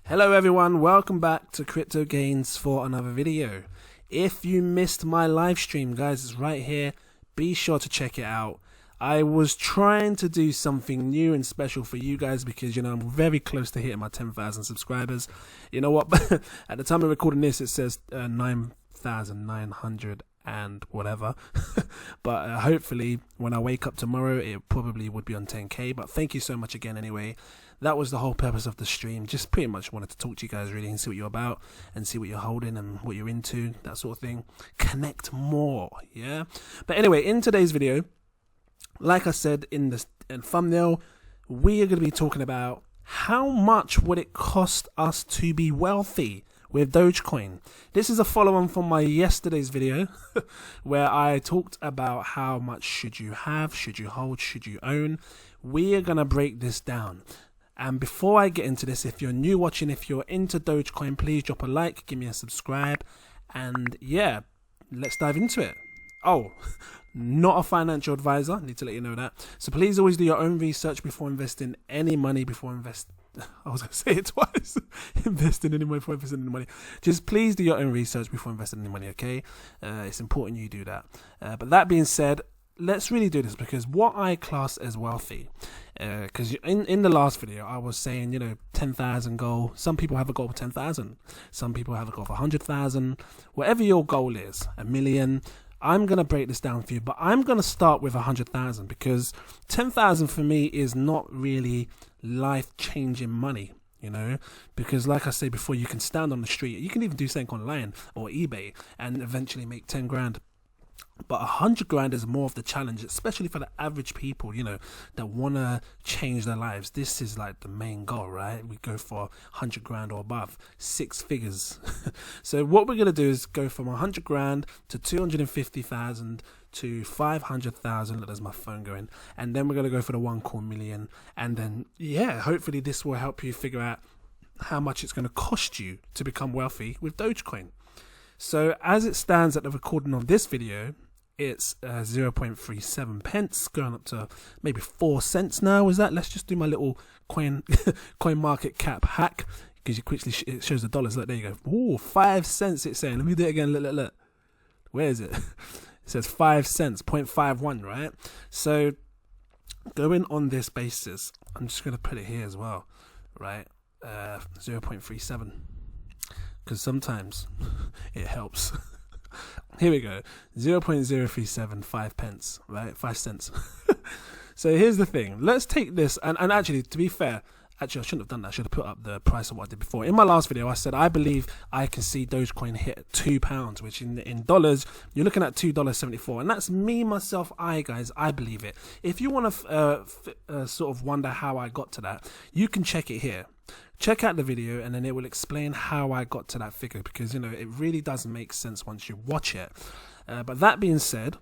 Hello everyone, welcome back to cryptogains for another video. If you missed my live stream, guys, it's right here. Be sure to check it out. I was trying to do something new and special for you guys because, I'm very close to hitting my 10,000 subscribers. You know what? At the time of recording this, it says 9,900 and whatever. But hopefully, when I wake up tomorrow, it probably would be on 10K. But thank you so much again anyway. That was the whole purpose of the stream. Just pretty much wanted to talk to you guys really and see what you're about and see what you're holding and what you're into, that sort of thing. Connect more, yeah? But anyway, in today's video, like I said in the thumbnail, we are going to be talking about how much would it cost us to be wealthy with Dogecoin. This is a follow-on from my yesterday's video where I talked about how much should you have, should you hold, should you own. We are going to break this down. And before I get into this, if you're new watching, if you're into Dogecoin, please drop a like, give me a subscribe, and yeah, let's dive into it. Oh, not a financial advisor, need to let you know that. So please always do your own research before investing any money, I was going to say it twice. Investing any money before investing any money. Just please do your own research before investing any money, okay? It's important you do that. But that being said, let's really do this because what I class as wealthy, because in the last video I was saying 10,000 goal. Some people have a goal of 10,000, some people have a goal of 100,000. Whatever your goal is, a million. I'm gonna break this down for you, but I'm gonna start with 100,000 because 10,000 for me is not really life-changing money. Because like I said before, you can stand on the street, you can even do something online or eBay and eventually make 10 grand. But 100 grand is more of the challenge, especially for the average people, that want to change their lives. This is like the main goal, right? We go for 100 grand or above, 6 figures. So what we're going to do is go from 100 grand to 250,000 to 500,000. Look, there's my phone going. And then we're going to go for the 1 million. And then, yeah, hopefully this will help you figure out how much it's going to cost you to become wealthy with Dogecoin. So as it stands at the recording of this video, it's 0.37 pence, going up to maybe 4 cents now. Is that? Let's just do my little coin market cap hack because it shows the dollars. Look, there you go. Ooh, 5 cents it's saying. Let me do it again. Look. Where is it? It says 5 cents, 0.51, right? So going on this basis, I'm just going to put it here as well, right? 0.37. Because sometimes it helps. Here we go. 0.0375 pence, right? 5 cents. So here's the thing. Let's take this. And actually, to be fair, I shouldn't have done that. I should have put up the price of what I did before. In my last video, I said I believe I can see Dogecoin hit £2, which in dollars, you're looking at $2.74. And that's me, myself, guys. I believe it. If you want to sort of wonder how I got to that, you can check it here. Check out the video and then it will explain how I got to that figure because, it really doesn't make sense once you watch it. But that being said,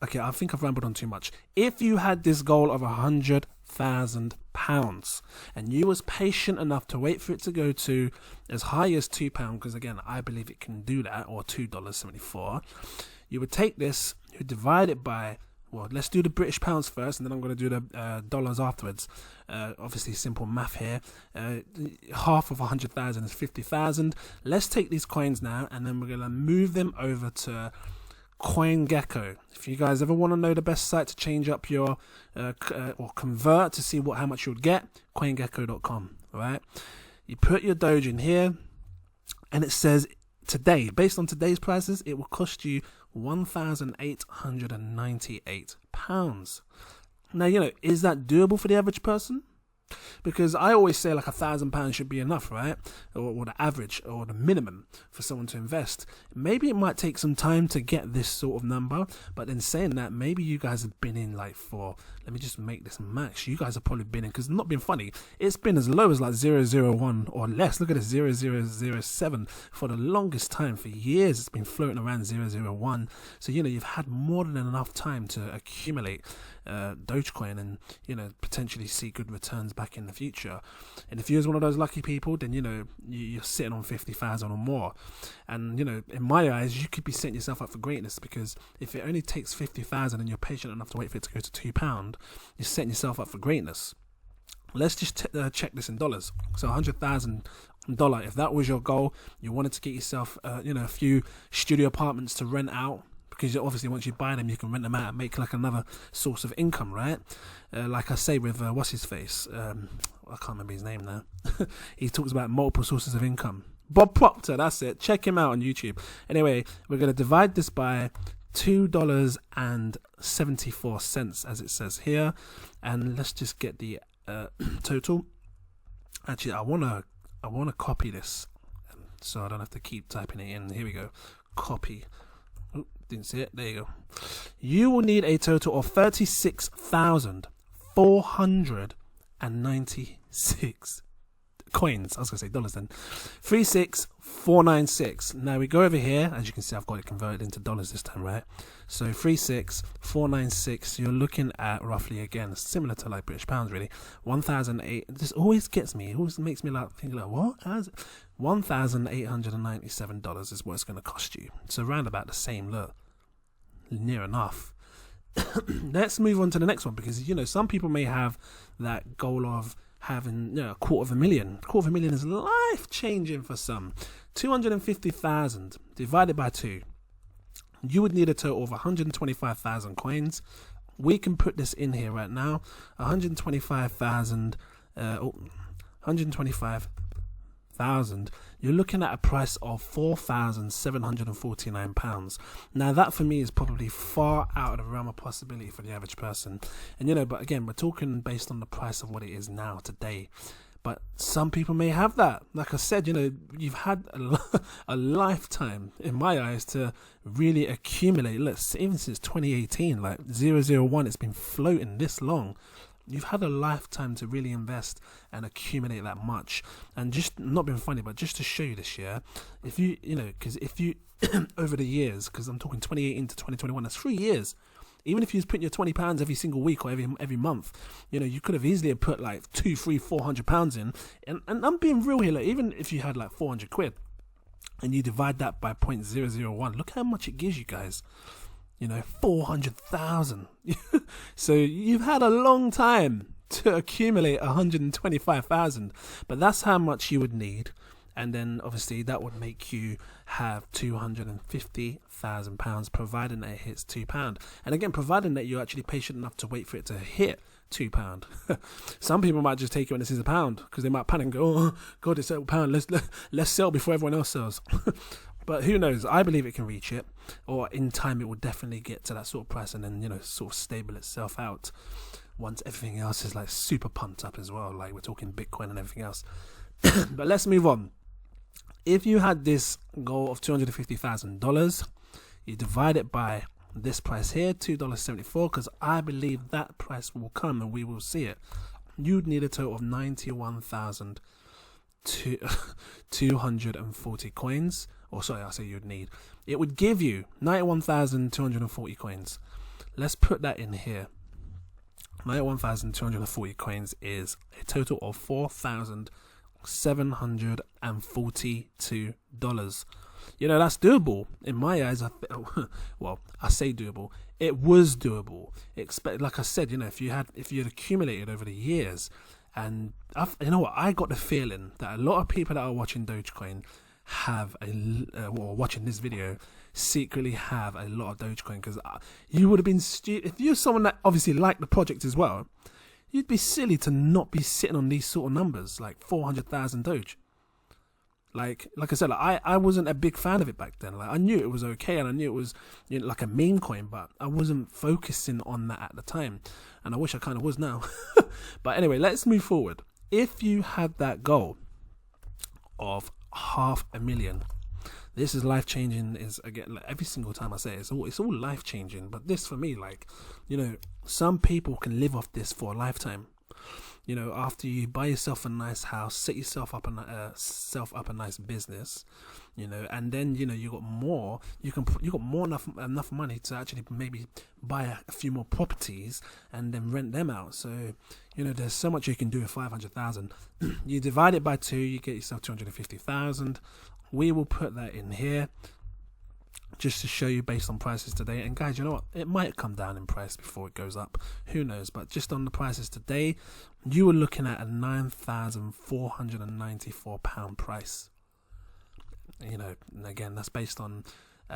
okay, I think I've rambled on too much. If you had this goal of £100,000 and you was patient enough to wait for it to go to as high as £2, because again, I believe it can do that, or $2.74, you would take this, you would divide it by, well, let's do the British pounds first, and then I'm going to do the dollars afterwards. Obviously, simple math here. Half of 100,000 is 50,000. Let's take these coins now, and then we're going to move them over to CoinGecko. If you guys ever want to know the best site to change up your or convert to see how much you would get, CoinGecko.com. Right? You put your Doge in here, and it says today, based on today's prices, it will cost you £1,898. Now, is that doable for the average person? Because I always say like £1,000 should be enough, right? Or the average or the minimum for someone to invest. Maybe it might take some time to get this sort of number, but in saying that, maybe you guys have been in like for, let me just make this max. You guys have probably been in, because not being funny, it's been as low as like 001 or less. Look at this, 0007 for the longest time. For years, it's been floating around 001. So, you've had more than enough time to accumulate Dogecoin and, potentially see good returns back in the future. And if you're one of those lucky people, then, you're sitting on 50,000 or more. And, in my eyes, you could be setting yourself up for greatness, because if it only takes 50,000 and you're patient enough to wait for it to go to £2, you're setting yourself up for greatness. Let's just check this in dollars. So $100,000. If that was your goal, you wanted to get yourself, a few studio apartments to rent out, because obviously once you buy them, you can rent them out and make like another source of income, right? Like I say with what's his face? I can't remember his name now. He talks about multiple sources of income. Bob Proctor, that's it. Check him out on YouTube. Anyway, we're going to divide this by $2.74, as it says here, and let's just get the total. Actually, I wanna copy this, so I don't have to keep typing it in. Here we go. Copy. Oh, didn't see it. There you go. You will need a total of 36,496 coins. I was gonna say dollars then. 36,496. Now we go over here. As you can see, I've got it converted into dollars this time, right? So 36,496. You're looking at roughly, again, similar to like British pounds, really. 1,008. This always gets me. It always makes me like think like, what? $1,897 is what it's going to cost you. So around about the same. Look, near enough. Let's move on to the next one, because some people may have that goal of having $250,000. $250,000 is life changing for some. 250,000 divided by 2. You would need a total of 125,000 coins. We can put this in here right now. 125,000. 125,000. You're looking at a price of £4,749. Now that for me is probably far out of the realm of possibility for the average person. And but again, we're talking based on the price of what it is now today. But some people may have that. Like I said, you've had a lifetime, in my eyes, to really accumulate. Look, even since 2018, like 001, it's been floating this long. You've had a lifetime to really invest and accumulate that much. And just, not being funny, but just to show you this year, if you, because if you, over the years, because I'm talking 2018 to 2021, that's 3 years. Even if you was putting your £20 every single week or every month, you could have easily put like £200, £300, $400 in. And I'm being real here, like, even if you had like 400 quid and you divide that by 0.001, look how much it gives you guys. 400,000. So you've had a long time to accumulate 125,000, but that's how much you would need. And then obviously that would make you have £250,000, providing that it hits £2. And again, providing that you're actually patient enough to wait for it to hit £2. Some people might just take it when this is £1, because they might panic and go, oh god, it's £1, let's sell before everyone else sells. But who knows? I believe it can reach it, or in time it will definitely get to that sort of price, and then sort of stable itself out once everything else is like super pumped up as well. Like we're talking Bitcoin and everything else. But let's move on. If you had this goal of $250,000, you divide it by this price here, $2.74, because I believe that price will come and we will see it. You'd need a total of 91,240 coins. Or sorry, I say you'd need. It would give you 91,240 coins. Let's put that in here. 91,240 coins is a total of $4,742. That's doable in my eyes. Well, I say doable. It was doable. Like I said, if you had accumulated over the years, and I got the feeling that a lot of people that are watching Dogecoin have watching this video secretly have a lot of Dogecoin, because you would have been stupid if you're someone that obviously liked the project as well. You'd be silly to not be sitting on these sort of numbers, like 400,000 Doge. Like I said, I wasn't a big fan of it back then. Like I knew it was okay, and I knew it was like a meme coin, but I wasn't focusing on that at the time, and I wish I kind of was now. But anyway, let's move forward. If you had that goal of 500,000, this is life changing. Is again, like every single time I say it, it's all life changing. But this for me, like some people can live off this for a lifetime. After you buy yourself a nice house, set yourself up a nice business, and then you got more. You got more enough money to actually maybe buy a few more properties and then rent them out. So there's so much you can do with 500,000. You divide it by 2, you get yourself 250,000. We will put that in here. just to show you based on prices today. And guys, you know what? It might come down in price before it goes up. Who knows? But just on the prices today, you were looking at a £9,494 price. You know, and again, that's based on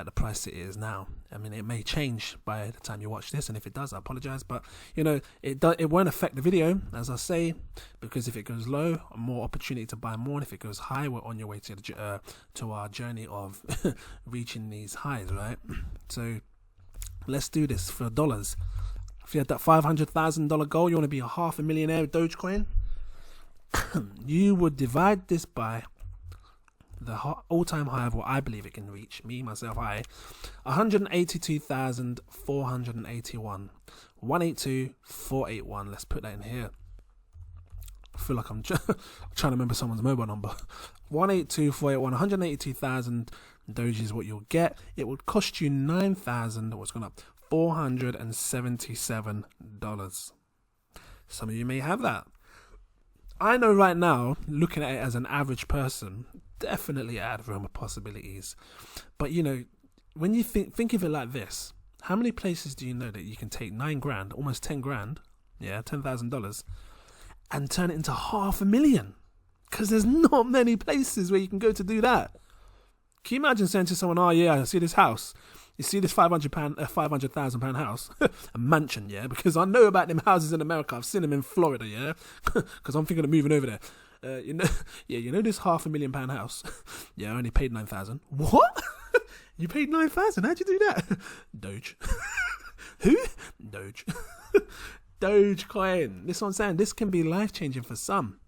the price it is now. I mean, it may change by the time you watch this, and if it does, I apologize. But you know, it won't affect the video, as I say, because if it goes low, more opportunity to buy more. And if it goes high, we're on your way to our journey of reaching these highs, right? So let's do this for dollars. If you had that $500,000 goal, you want to be a half a millionaire with Dogecoin, you would divide this by the all-time high of what I believe it can reach. Me, myself, 182,481. 182,481. Let's put that in here. I feel like I'm trying to remember someone's mobile number. 182,481. 182,000 Doge is what you'll get. It would cost you $9,477. Some of you may have that. I know right now, looking at it as an average person, definitely out of realm of possibilities. But you know, when you think of it like this, how many places do you know that you can take $9,000, almost 10 grand, yeah, $10,000, and turn it into $500,000? Because there's not many places where you can go to do that. Can you imagine saying to someone, "Oh yeah, I see this house. You see this £500,000 house, a mansion, yeah? Because I know about them houses in America. I've seen them in Florida, yeah. Because I'm thinking of moving over there. You know this £500,000 house. Yeah, I only paid 9,000. What? You paid 9,000? How'd you do that? Doge. Who? Doge. Dogecoin. This is what I'm saying. This can be life changing for some.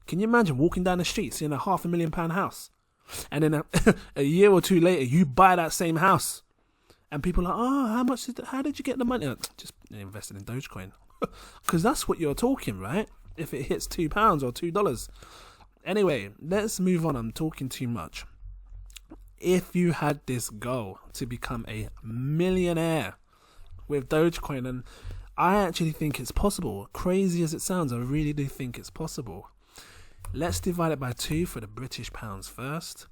Can you imagine walking down the street seeing a £500,000 house, and then a year or two later you buy that same house? And people are like, "Oh, how did you get the money?" Just invested in Dogecoin. Because that's what you're talking, right? If it hits £2 or $2. Anyway, let's move on. I'm talking too much. If you had this goal to become a millionaire with Dogecoin, and I actually think it's possible, crazy as it sounds, I really do think it's possible. Let's divide it by 2 for the British pounds first.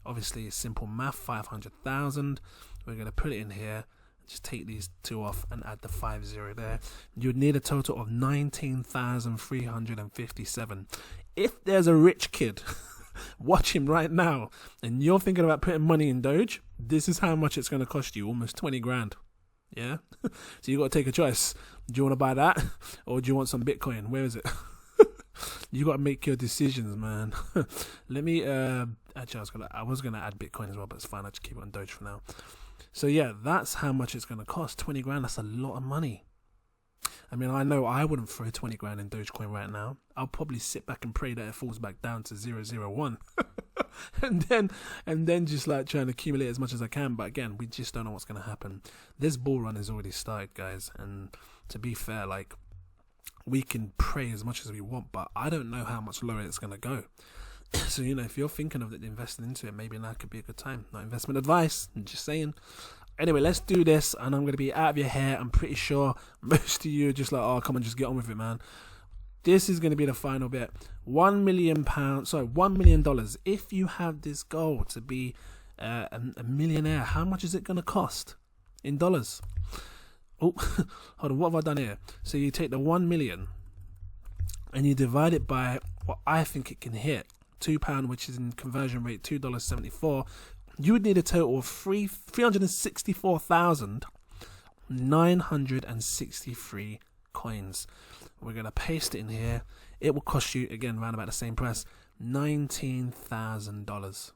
Obviously, it's simple math, 500,000. We're going to put it in here. Just take these 2 off and add the 50 there. You'd need a total of 19,357. If there's a rich kid watching right now and you're thinking about putting money in Doge, this is how much it's going to cost you, almost 20 grand. Yeah? So you got to take a choice. Do you want to buy that, or do you want some Bitcoin? Where is it? You got to make your decisions, man. Let me actually I was gonna add Bitcoin as well, but it's fine. I'll just keep it on Doge for now. So yeah, that's how much it's gonna cost. 20 grand. That's a lot of money. I mean, I know I wouldn't throw 20 grand in Dogecoin right now. I'll probably sit back and pray that it falls back down to 0.001, and then just like trying to accumulate as much as I can. But again, we just don't know what's gonna happen. This bull run has already started, guys. And to be fair, like, we can pray as much as we want, but I don't know how much lower it's gonna go. So, you know, if you're thinking of investing into it, maybe now could be a good time. Not investment advice, I'm just saying. Anyway, let's do this, and I'm going to be out of your hair. I'm pretty sure most of you are just like, "Oh, come on, just get on with it, man." This is going to be the final bit. £1 million. If you have this goal to be a millionaire, how much is it going to cost in dollars? Oh, hold on, what have I done here? So you take the 1 million and you divide it by what I think it can hit. £2, which is in conversion rate $2.74, you would need a total of 364,963 coins. We're going to paste it in here. It will cost you, again, around about the same price, $19,000.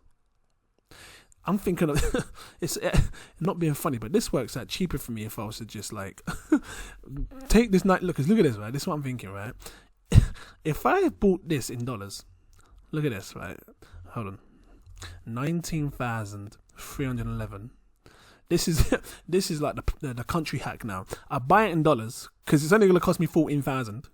I'm thinking of it's not being funny, but this works out cheaper for me if I was to just like take this night. Look at this, right? This is what I'm thinking, right? If I bought this in dollars, look at this, right? Hold on, 19,311. This is like the country hack now. I buy it in dollars because it's only going to cost me 14,000,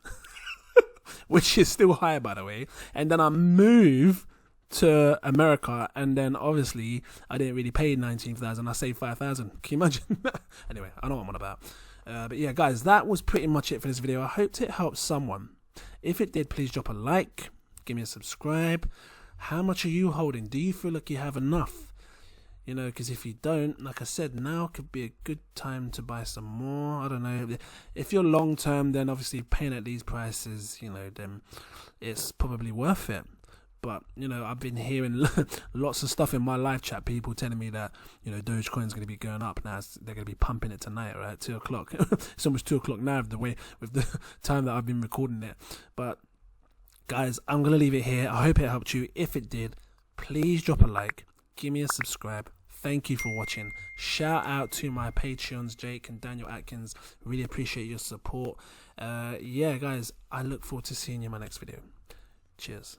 which is still high, by the way. And then I move to America, and then obviously I didn't really pay 19,000. I saved 5,000. Can you imagine? Anyway, I know what I'm on about. But yeah, guys, that was pretty much it for this video. I hoped it helped someone. If it did, please drop a like, give me a subscribe. How much are you holding? Do you feel like you have enough? You know, because if you don't, like I said, now could be a good time to buy some more. I don't know. If you're long term, then obviously paying at these prices, you know, then it's probably worth it. But, you know, I've been hearing lots of stuff in my live chat, people telling me that, you know, Dogecoin's going to be going up now. They're going to be pumping it tonight, right? 2 o'clock. It's almost 2 o'clock now with the time that I've been recording it. But, guys, I'm going to leave it here. I hope it helped you. If it did, please drop a like. Give me a subscribe. Thank you for watching. Shout out to my Patreons, Jake and Daniel Atkins. Really appreciate your support. Yeah, guys, I look forward to seeing you in my next video. Cheers.